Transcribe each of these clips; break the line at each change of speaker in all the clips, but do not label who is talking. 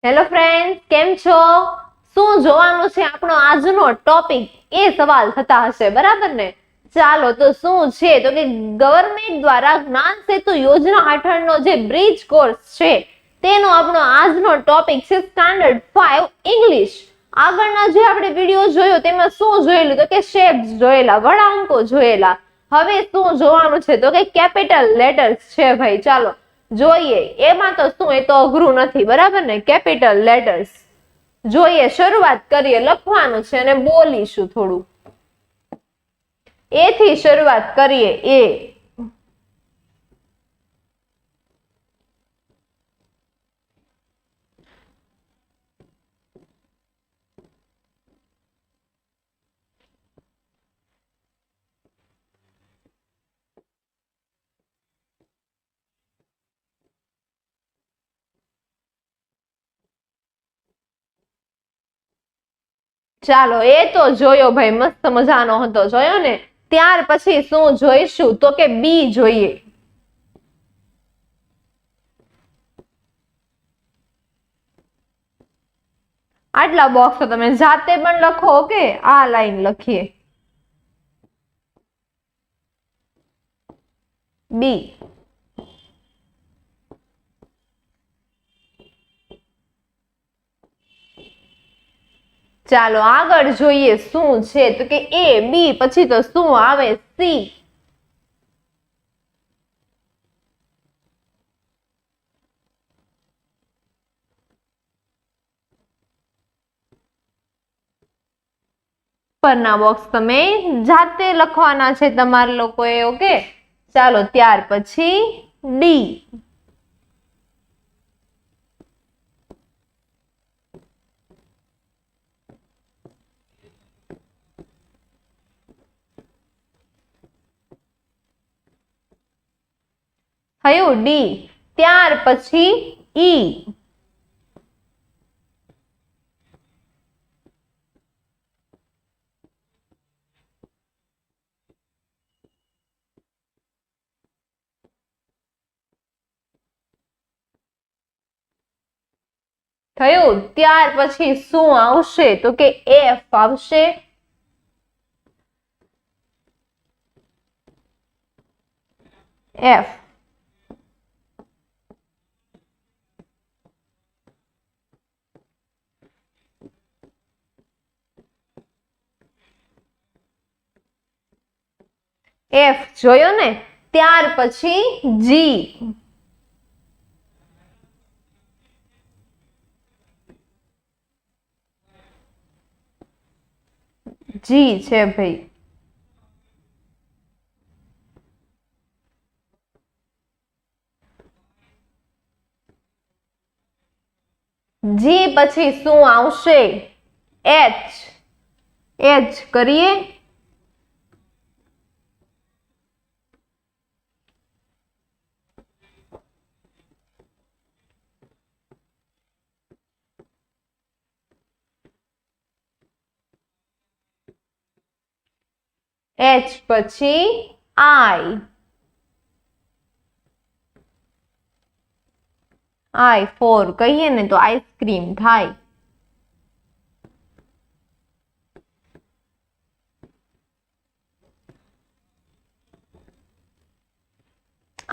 Hello friends, કેમ છો? શું જોવાનું છે આપણો આજનો ટોપિક એ સવાલ થતા હશે, બરાબર ને? ચાલો તો શું છે તો કે ગવર્મેન્ટ દ્વારા જ્ઞાન સેતુ યોજના હેઠળનો જે બ્રિજ કોર્સ છે તેનો આપણો આજનો ટોપિક છે સ્ટાન્ડર્ડ 5 ઇંગ્લિશ. આગળના જે આપણે વિડીયો જોયો તેમાં શું જોયેલું તો કે શેપ્સ જોયેલા, વળાંકો જોયેલા. હવે શું જોવાનું છે તો કે કેપિટલ લેટર્સ છે ભાઈ. ચાલો જોઈએ. એમાં તો શું, એ તો અઘરું નથી, બરાબર ને? કેપિટલ લેટર્સ જોઈએ, શરૂઆત કરીએ. લખવાનું છે અને બોલીશું થોડું. એ થી શરૂઆત કરીએ. એ ચાલો, એ તો જોયો ભાઈ, મસ્ત મજાનો હતો, જોયો ને? ત્યાર પછી શું જોઈશું તો કે બી જોઈએ. આટલા બોક્સ તો તમે જાતે પણ લખો કે આ લાઈન લખીએ. બી. ચાલો આગળ જોઈએ શું છે તો કે એ બી પછી તો શું આવે? સી. પરના બોક્સ તમે જાતે લખવાના છે તમારા લોકોએ, ઓકે? ચાલો ત્યાર પછી ડી. થયું ડી. ત્યાર પછી ઈ. થયું. ત્યાર પછી શું આવશે તો કે એફ આવશે. એફ. એફ જોયો ને? ત્યાર પછી જી. જી છે ભાઈ. જી પછી શું આવશે? એચ. એચ કરીએ. એચ પછી આઈ. આઈ ફોર કહીએ ને તો આઈસ્ક્રીમ થાય.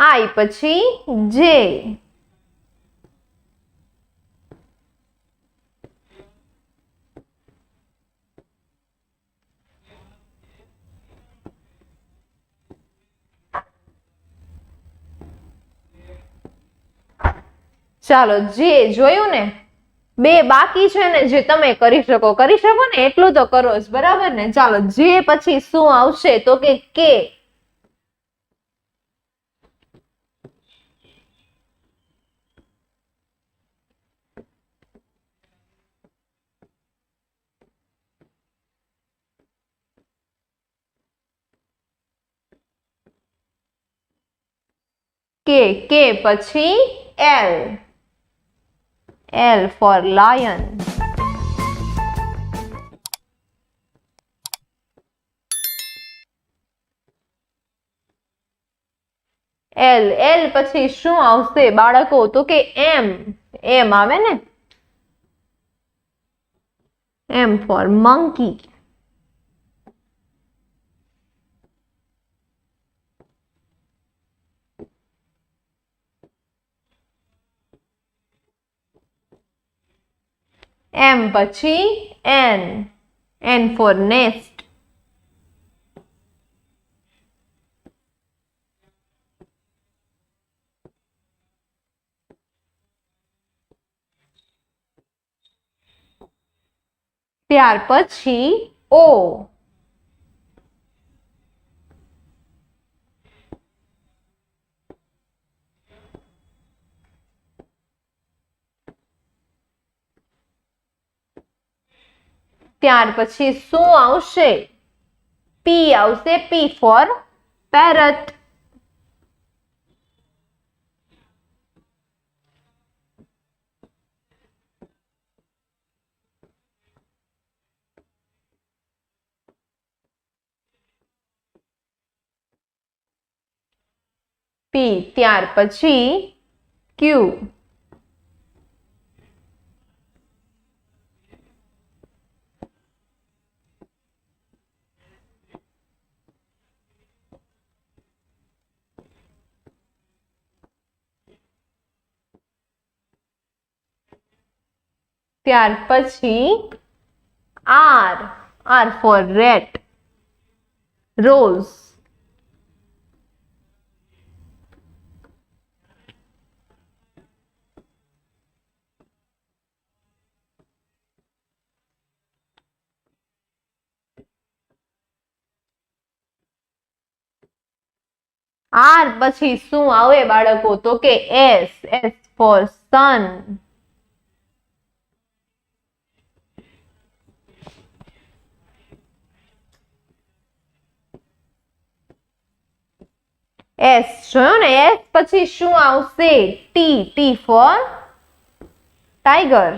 આઈ પછી જે. ચાલો જે જોયું ને? બે બાકી છે ને જે તમે કરી શકો ને એટલું તો કરો જ, બરાબર ને? ચાલો જે પછી શું આવશે તો કે કે. કે પછી L. L for lion. L. L પછી શું આવશે બાળકો તો કે એમ. એમ આવે ને? M for monkey. M પછી N. N for nest. ત્યાર પછી O. ત્યાર પછી શું આવશે? P આવશે. P for parrot. P. ત્યાર પછી Q. ત્યાર પછી R. R for rat. Rose. R પછી શું આવે બાળકો? તો કે S. S for sun. S જોયો ને? S પછી શું આવશે? T. T for tiger.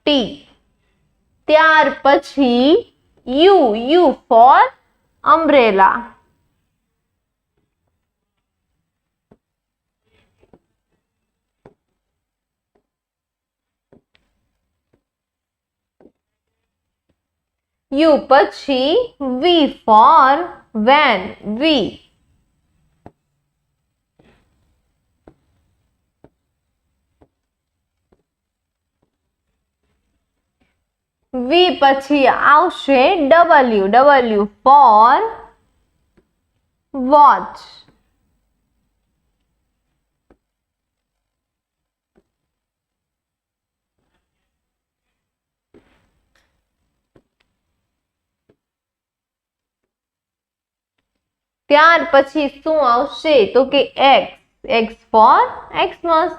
T. ત્યાર પછી U. U for umbrella. U પછી V for van. V. V પછી આવશે W. W for watch. ત્યાર પછી શું આવશે? તો કે X. X for Xmas.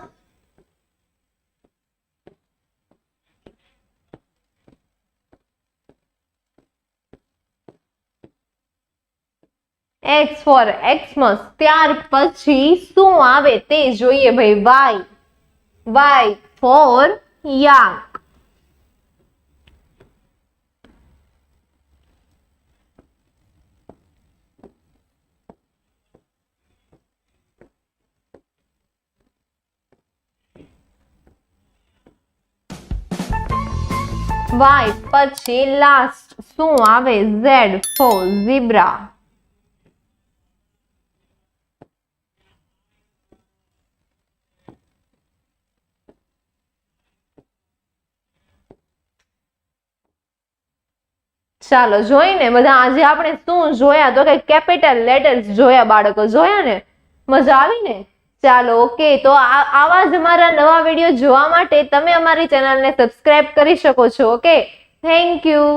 X for Xmas. ત્યાર પછી શું આવે તે જોઈએ ભાઈ. Y. Y for yak. Y પછી લાસ્ટ શું આવે? Z for zebra. ચાલો જોઈને બધા આજે આપણે શું જોયા? તો કે કેપિટલ લેટર્સ જોયા બાળકો. જોયા ને? મજા આવી ને? ચાલો ઓકે. તો આવા જ અમારા નવા વિડીયો જોવા માટે તમે અમારી ચેનલને સબસ્ક્રાઇબ કરી શકો છો. Okay, thank you.